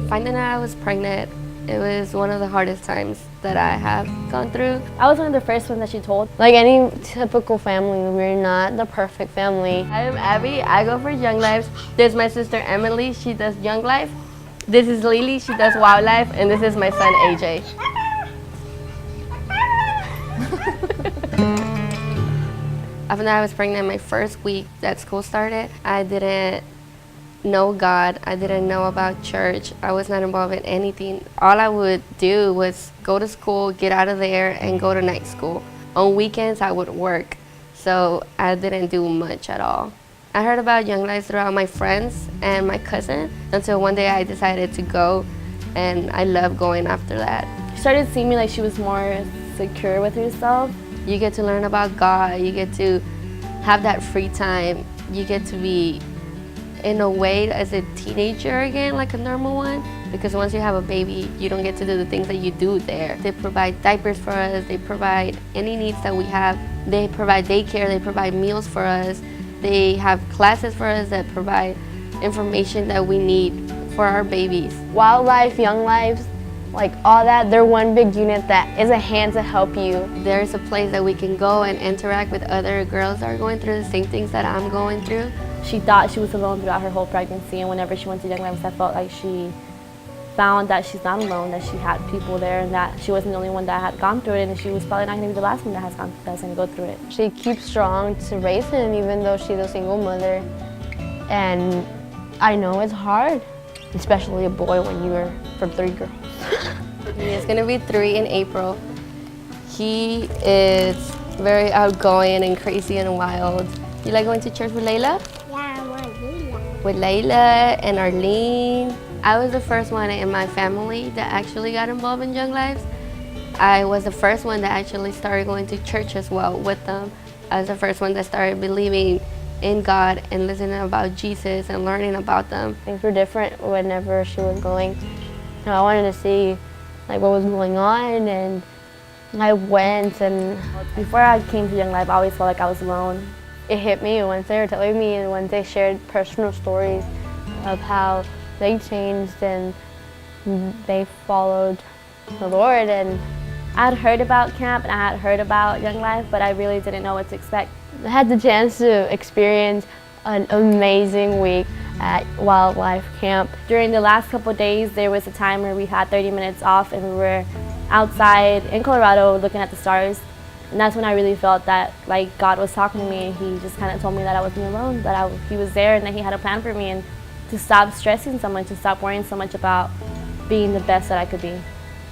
Finding out I was pregnant, it was one of the hardest times that I have gone through. I was one of the first ones that she told. Like any typical family, we're not the perfect family. I'm Abby, I go for Young Lives. There's my sister Emily, she does Young Life. This is Lily, she does Wildlife, and this is my son AJ. After I was pregnant, my first week that school started, I didn't know God. I didn't know about church. I was not involved in anything. All I would do was go to school, get out of there, and go to night school. On weekends, I would work, so I didn't do much at all. I heard about Young Lives throughout my friends and my cousin until one day I decided to go, and I loved going after that. She started seeing me like she was more secure with herself. You get to learn about God, you get to have that free time, you get to be in a way as a teenager again, like a normal one, because once you have a baby, you don't get to do the things that you do there. They provide diapers for us, they provide any needs that we have, they provide daycare, they provide meals for us, they have classes for us that provide information that we need for our babies. Wildlife, Young Lives, like all that, they're one big unit that is a hand to help you. There's a place that we can go and interact with other girls that are going through the same things that I'm going through. She thought she was alone throughout her whole pregnancy, and whenever she went to Young Lives, I felt like she found that she's not alone, that she had people there, and that she wasn't the only one that had gone through it, and she was probably not going to be the last one that's going to go through it. She keeps strong to raise him, even though she's a single mother, and I know it's hard, especially a boy when you are from 3 girls. He is going to be 3 in April. He is very outgoing and crazy and wild. You like going to church with Layla? Yeah, I want Layla. With Layla and Arlene. I was the first one in my family that actually got involved in Young Lives. I was the first one that actually started going to church as well with them. I was the first one that started believing in God and listening about Jesus and learning about them. Things were different whenever she was going. You know, I wanted to see like what was going on, and I went, and before I came to Young Life, I always felt like I was alone. It hit me once they were telling me, and when they shared personal stories of how they changed and they followed the Lord. And I had heard about camp and I had heard about Young Life, but I really didn't know what to expect. I had the chance to experience an amazing week at Wildlife Camp. During the last couple of days, there was a time where we had 30 minutes off and we were outside in Colorado looking at the stars. And that's when I really felt that like God was talking to me, and he just kind of told me that I wasn't alone, that he was there and that he had a plan for me, and to stop stressing so much and stop worrying so much about being the best that I could be.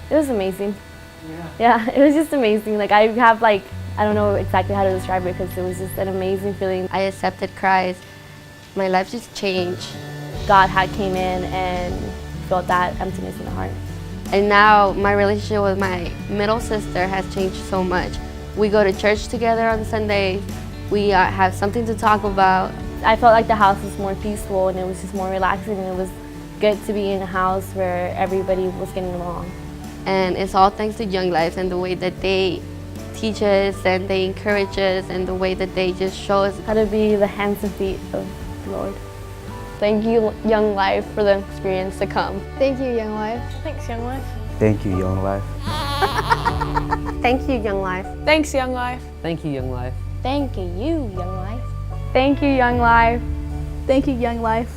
It was amazing. Yeah, it was just amazing. Like I don't know exactly how to describe it, because it was just an amazing feeling. I accepted Christ. My life just changed. God had came in and felt that emptiness in the heart. And now my relationship with my middle sister has changed so much. We go to church together on Sunday. We have something to talk about. I felt like the house was more peaceful and it was just more relaxing, and it was good to be in a house where everybody was getting along. And it's all thanks to Young Lives and the way that they teach us and they encourage us and the way that they just show us how to be the hands and feet of the Lord. Thank you, Young Life, for the experience to come. Thank you, Young Life. Thanks, Young Life. Thank you, Young Life. Thank you, Young Life. Thanks, Young Life. Thank you, Young Life. Thank you, Young Life. Thank you, Young Life. Thank you, Young Life.